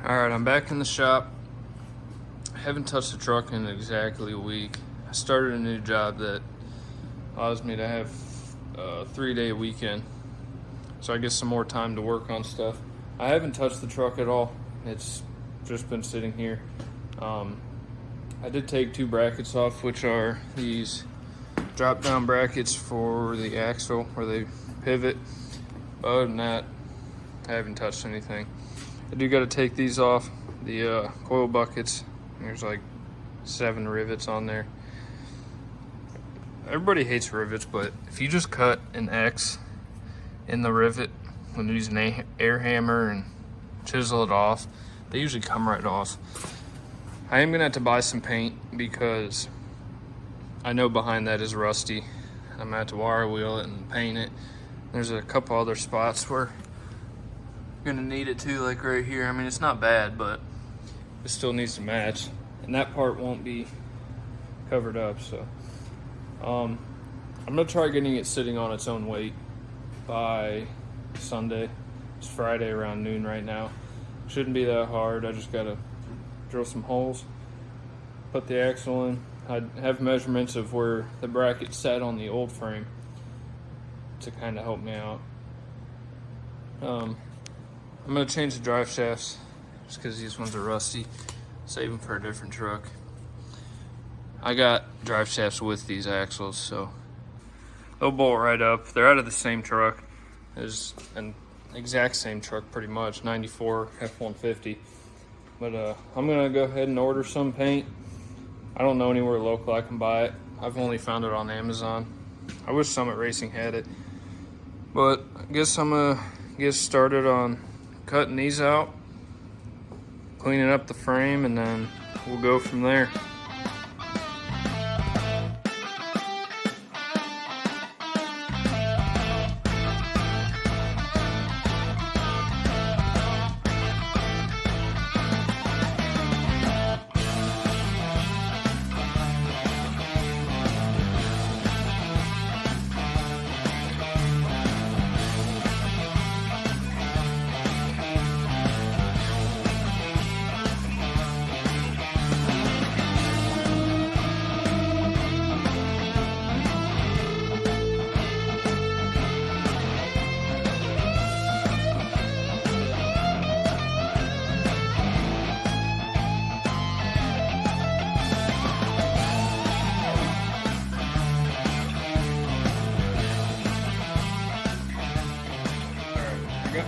Alright, I'm back in the shop. I haven't touched the truck in exactly a week. I started a new job that allows me to have a 3-day weekend, so I get some more time to work on stuff. I haven't touched the truck at all. It's just been sitting here. I did take 2 brackets off, which are these drop down brackets for the axle where they pivot. But other than that, I haven't touched anything. I do got to take these off, the coil buckets. There's like 7 rivets on there. Everybody hates rivets, but if you just cut an X in the rivet when you use an air hammer and chisel it off, they usually come right off. I am gonna have to buy some paint because I know behind that is rusty. I'm gonna have to wire wheel it and paint it. There's a couple other spots where you're gonna need it too, like right here. I mean, it's not bad, but it still needs to match, and that part won't be covered up. So I'm gonna try getting it sitting on its own weight by Sunday. It's Friday around noon right now. Shouldn't be that hard. I just gotta drill some holes, put the axle in. I have measurements of where the bracket sat on the old frame to kind of help me out. I'm gonna change the drive shafts just because these ones are rusty. Save them for a different truck. I got drive shafts with these axles, so they'll bolt right up. They're out of the same truck. It's an exact same truck pretty much, 94 F150. But I'm gonna go ahead and order some paint. I don't know anywhere local I can buy it. I've only found it on Amazon. I wish Summit Racing had it. But I guess I'm gonna get started on cutting these out, cleaning up the frame, and then we'll go from there.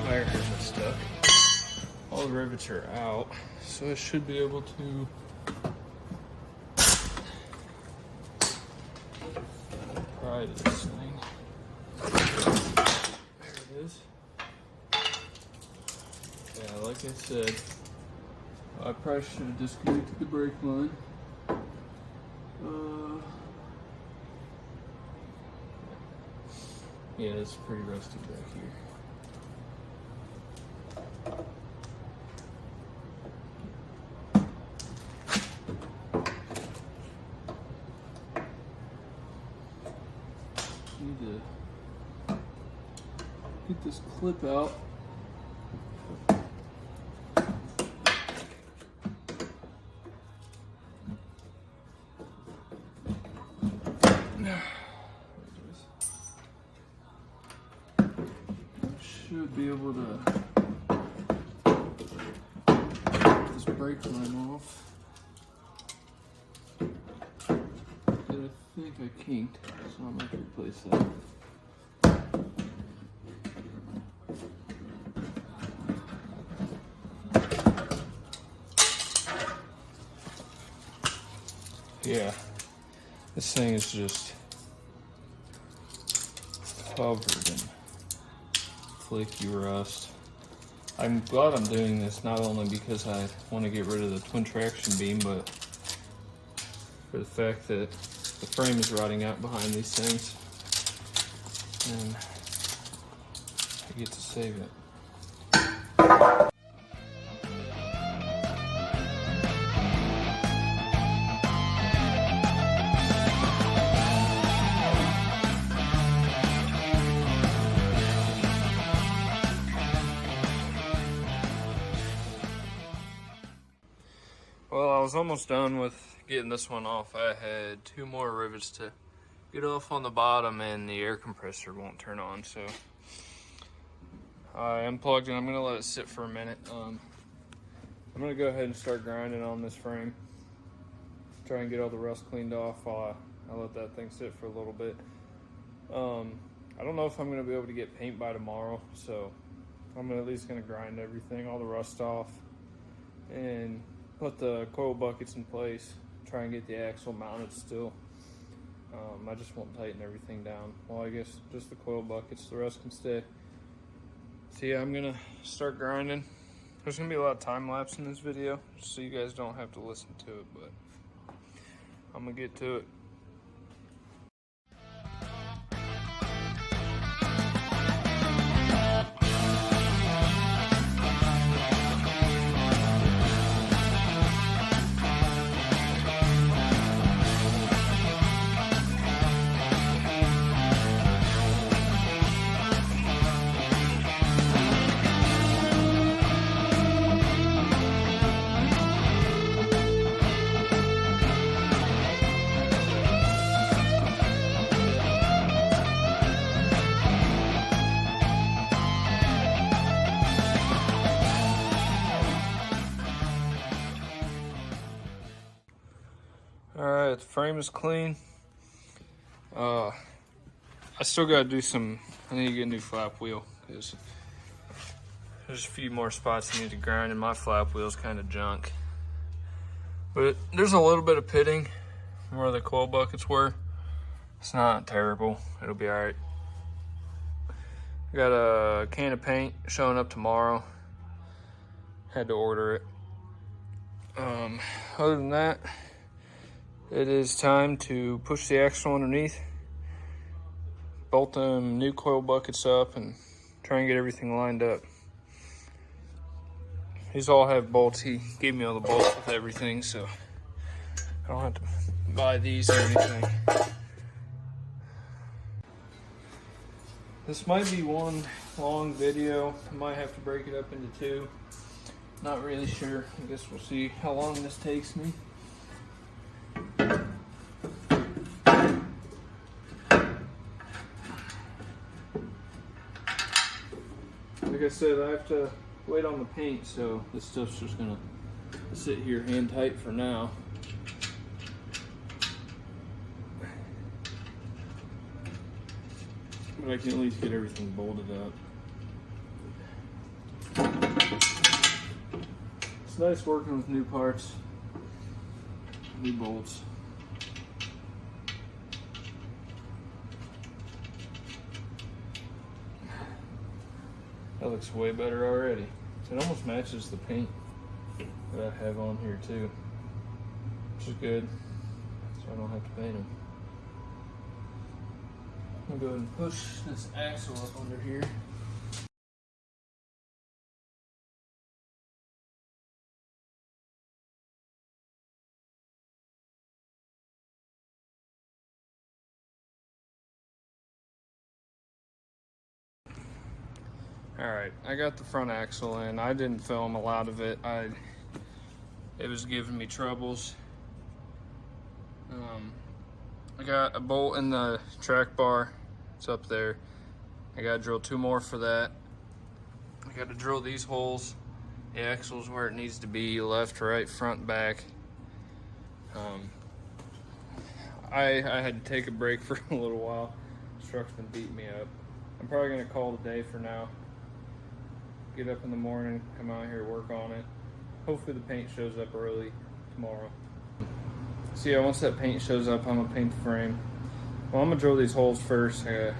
My air is stuck. All the rivets are out, so I should be able to pry this thing. There it is. Yeah, like I said, I probably should have disconnected the brake line. Yeah, it's pretty rusty back here. Need to get this clip out. Should be able to get this brake line off. I think I kinked, so I'm going to replace that. Yeah, this thing is just covered in flaky rust. I'm glad I'm doing this not only because I want to get rid of the twin traction beam, but for the fact that the frame is rotting out behind these things, and I get to save it. I was almost done with getting this one off. I had 2 more rivets to get off on the bottom, and the air compressor won't turn on, so I unplugged it. I'm gonna let it sit for a minute. I'm gonna go ahead and start grinding on this frame. Try and get all the rust cleaned off while I let that thing sit for a little bit. I don't know if I'm gonna be able to get paint by tomorrow, so I'm at least gonna grind everything, all the rust off, and put the coil buckets in place. Try and get the axle mounted still. I just won't tighten everything down. Well, I guess just the coil buckets, the rest can stay. So yeah, I'm gonna start grinding. There's gonna be a lot of time lapse in this video, so you guys don't have to listen to it, but I'm gonna get to it. Alright, the frame is clean. I still gotta do I need to get a new flap wheel, because there's a few more spots I need to grind, and my flap wheel's kind of junk. But there's a little bit of pitting where the coil buckets were. It's not terrible, it'll be alright. Got a can of paint showing up tomorrow. Had to order it. Other than that, it is time to push the axle underneath, bolt them new coil buckets up, and try and get everything lined up. These all have bolts. He gave me all the bolts with everything, so I don't have to buy these or anything. This might be one long video. I might have to break it up into 2. Not really sure. I guess we'll see how long this takes me. Like I said, I have to wait on the paint, so this stuff's just gonna sit here hand tight for now. But I can at least get everything bolted up. It's nice working with new parts, new bolts. That looks way better already. It almost matches the paint that I have on here too, which is good, so I don't have to paint them. I'm gonna go ahead and push this axle up under here. Alright, I got the front axle in. I didn't film a lot of it. It was giving me troubles. I got a bolt in the track bar. It's up there. I gotta drill 2 more for that. I gotta drill these holes. The axle's where it needs to be, left, right, front, back. I had to take a break for a little while. This truck's been beating me up. I'm probably gonna call it a day for now. Get up in the morning, come out here, work on it. Hopefully the paint shows up early tomorrow. So yeah, once that paint shows up, I'm gonna paint the frame. Well, I'm gonna drill these holes first. I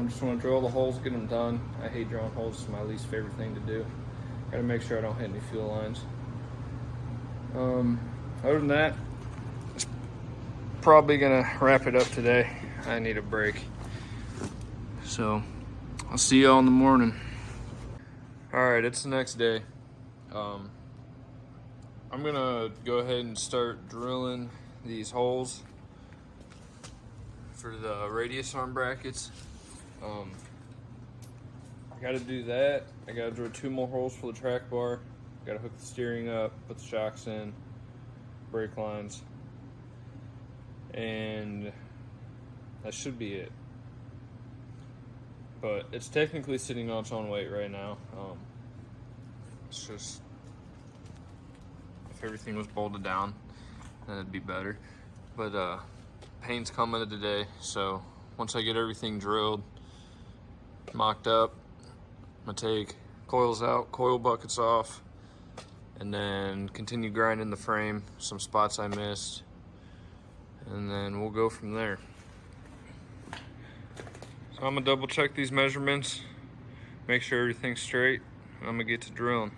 just wanna drill the holes, get them done. I hate drilling holes, it's my least favorite thing to do. Gotta make sure I don't hit any fuel lines. Other than that, it's probably gonna wrap it up today. I need a break. So, I'll see y'all in the morning. Alright, it's the next day. I'm gonna go ahead and start drilling these holes for the radius arm brackets. I gotta do that. I gotta drill 2 more holes for the track bar. Gotta hook the steering up, put the shocks in. brake lines, and that should be it. But it's technically sitting on its own weight right now. It's just, if everything was bolted down, then it'd be better. But paint's coming today, so once I get everything drilled, mocked up, I'm gonna take coils out, coil buckets off, and then continue grinding the frame, some spots I missed, and then we'll go from there. So I'm gonna double check these measurements, make sure everything's straight, and I'm gonna get to drilling.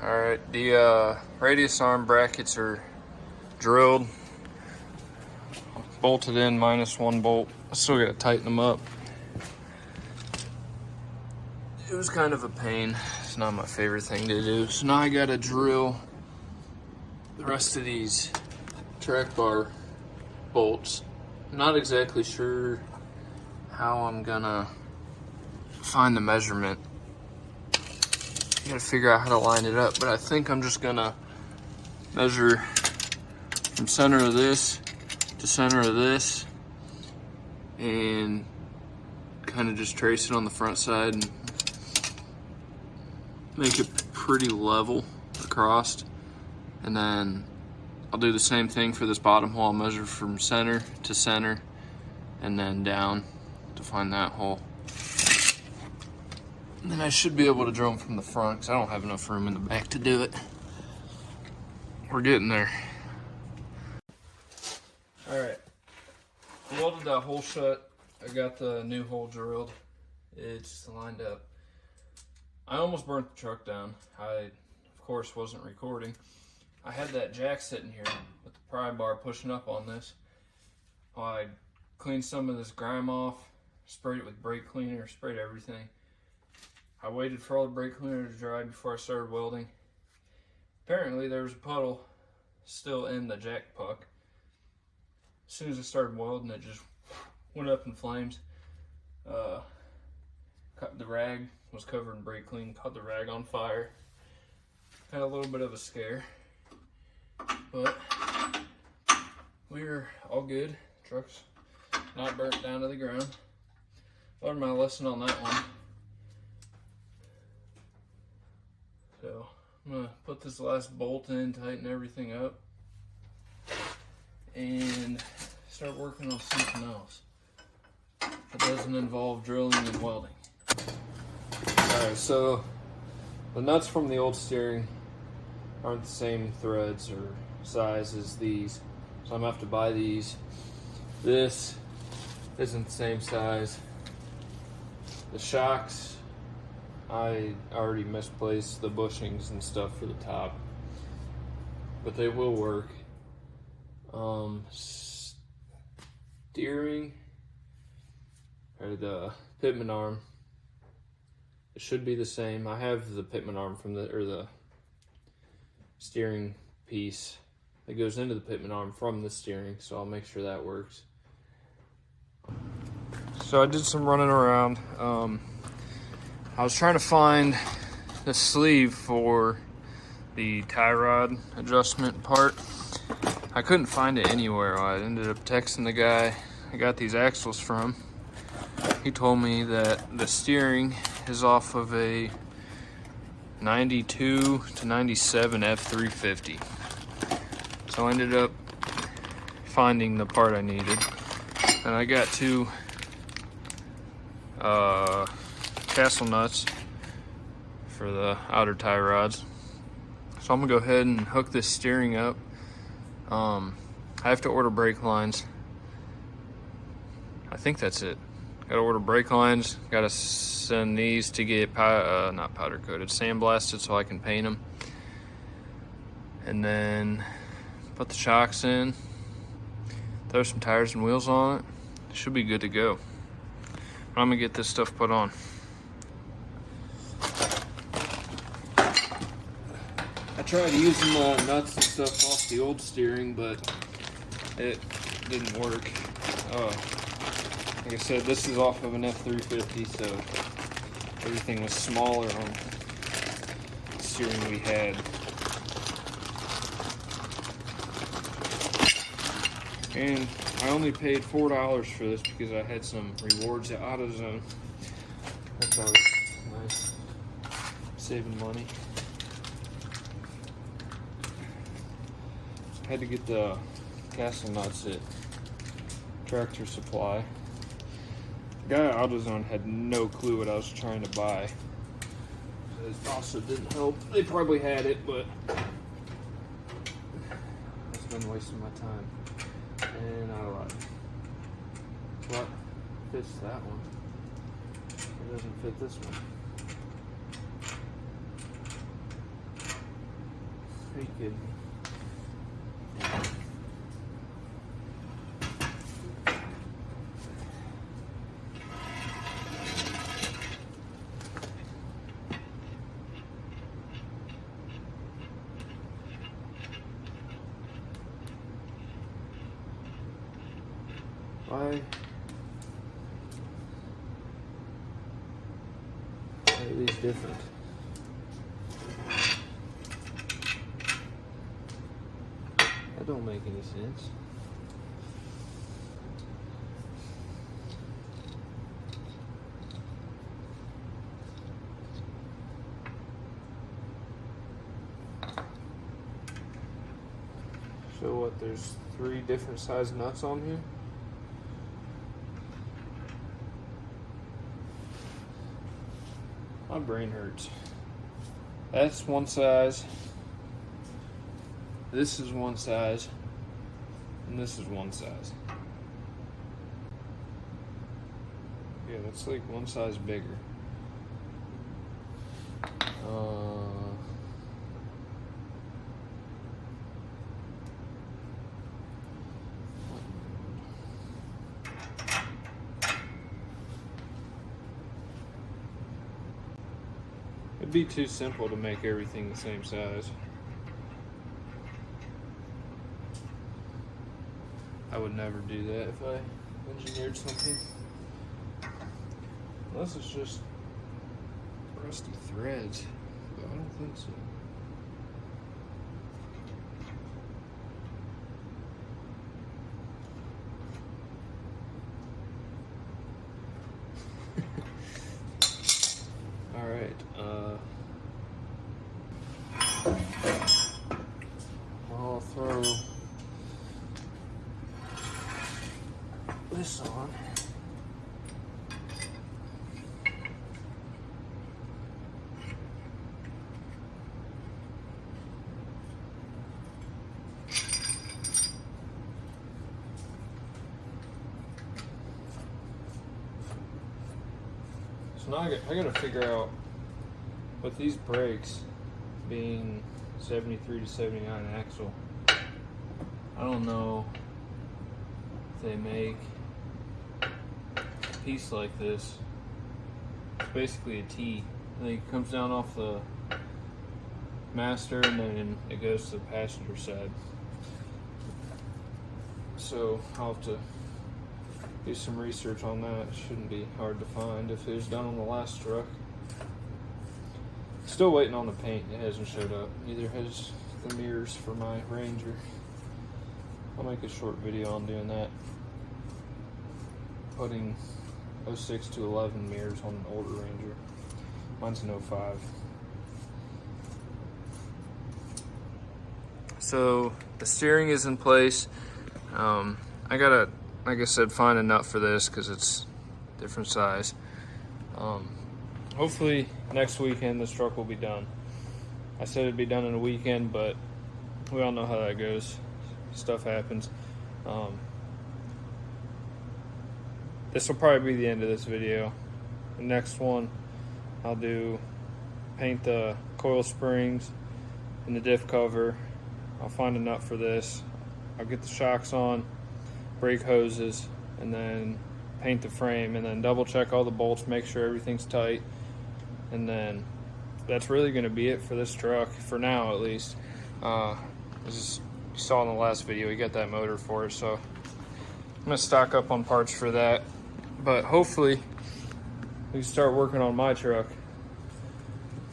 Alright, the radius arm brackets are drilled, bolted in minus one bolt. I still gotta tighten them up. It was kind of a pain. It's not my favorite thing to do. So now I gotta drill the rest of these track bar bolts. I'm not exactly sure how I'm gonna find the measurement. I gotta figure out how to line it up, but I think I'm just gonna measure from center of this to center of this and kind of just trace it on the front side and make it pretty level across. And then I'll do the same thing for this bottom hole. I'll measure from center to center and then down to find that hole. And then I should be able to drill them from the front because I don't have enough room in the back to do it. We're getting there. All right, welded that hole shut. I got the new hole drilled. It's lined up. I almost burnt the truck down. I, of course, wasn't recording. I had that jack sitting here with the pry bar pushing up on this. I cleaned some of this grime off, sprayed it with brake cleaner, sprayed everything. I waited for all the brake cleaner to dry before I started welding. Apparently there was a puddle still in the jack puck. As soon as I started welding, it just went up in flames. The rag was covered in brake clean, caught the rag on fire. Had a little bit of a scare, but we were all good. Truck's not burnt down to the ground. Learned my lesson on that one. So I'm gonna put this last bolt in, tighten everything up, and start working on something else that doesn't involve drilling and welding. Alright, so the nuts from the old steering aren't the same threads or size as these, so I'm gonna have to buy these. This isn't the same size. The shocks, I already misplaced the bushings and stuff for the top, but they will work. Steering, or the pitman arm, it should be the same. I have the pitman arm from the steering piece that goes into the pitman arm from the steering, so I'll make sure that works. So I did some running around. I was trying to find the sleeve for the tie rod adjustment part. I couldn't find it anywhere. I ended up texting the guy I got these axles from. He told me that the steering is off of a 92 to 97 F350. So I ended up finding the part I needed. And I got two castle nuts for the outer tie rods. So I'm gonna go ahead and hook this steering up. I have to order brake lines. I think that's it. Gotta order brake lines. Gotta send these to get not powder coated, sandblasted so I can paint them. And then put the shocks in. Throw some tires and wheels on it. Should be good to go. But I'm gonna get this stuff put on. I tried using nuts and stuff off the old steering, but it didn't work. Like I said, this is off of an F350, so everything was smaller on the steering we had. And I only paid $4 for this because I had some rewards at AutoZone. That's always nice. Saving money. I had to get the castle nuts at Tractor Supply. The guy at AutoZone had no clue what I was trying to buy. It also didn't help. They probably had it, but it's been wasting my time. And I lied. What fits that one? It doesn't fit this one. Are you kidding me? Why are these different? That don't make any sense. So what, there's 3 different size nuts on here? My brain hurts. That's one size. This is one size. And this is one size. Yeah, that's like one size bigger. It'd be too simple to make everything the same size. I would never do that if I engineered something. Unless it's just rusty threads. But I don't think so. I'll throw this on. So now I gotta figure out with these brakes being 73 to 79 axle, I don't know if they make a piece like this. It's basically a T. It comes down off the master and then it goes to the passenger side. So I'll have to do some research on that. It shouldn't be hard to find if it was done on the last truck. Still waiting on the paint. It hasn't showed up. Neither has the mirrors for my Ranger. I'll make a short video on doing that. Putting 06 to 11 mirrors on an older Ranger. Mine's an 05. So the steering is in place. I gotta, like I said, find a nut for this because it's different size. Hopefully next weekend this truck will be done. I said it'd be done in a weekend, but we all know how that goes. Stuff happens. This will probably be the end of this video. The next one, I'll paint the coil springs and the diff cover. I'll find a nut for this. I'll get the shocks on, brake hoses, and then paint the frame, and then double check all the bolts, make sure everything's tight, and then that's really going to be it for this truck, for now at least. As you saw in the last video, we got that motor for it, so I'm going to stock up on parts for that, but hopefully we can start working on my truck.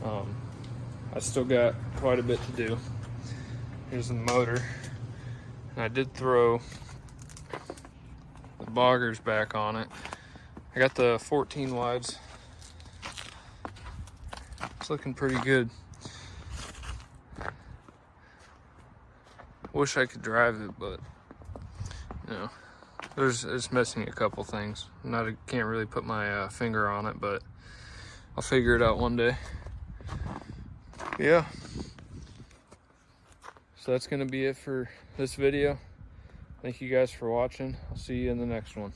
I still got quite a bit to do. Here's the motor, and I did throw the boggers back on it. I got the 14 wides. It's looking pretty good. Wish I could drive it, but you know, it's missing a couple things. Can't really put my finger on it, but I'll figure it out one day. Yeah. So that's gonna be it for this video. Thank you guys for watching. I'll see you in the next one.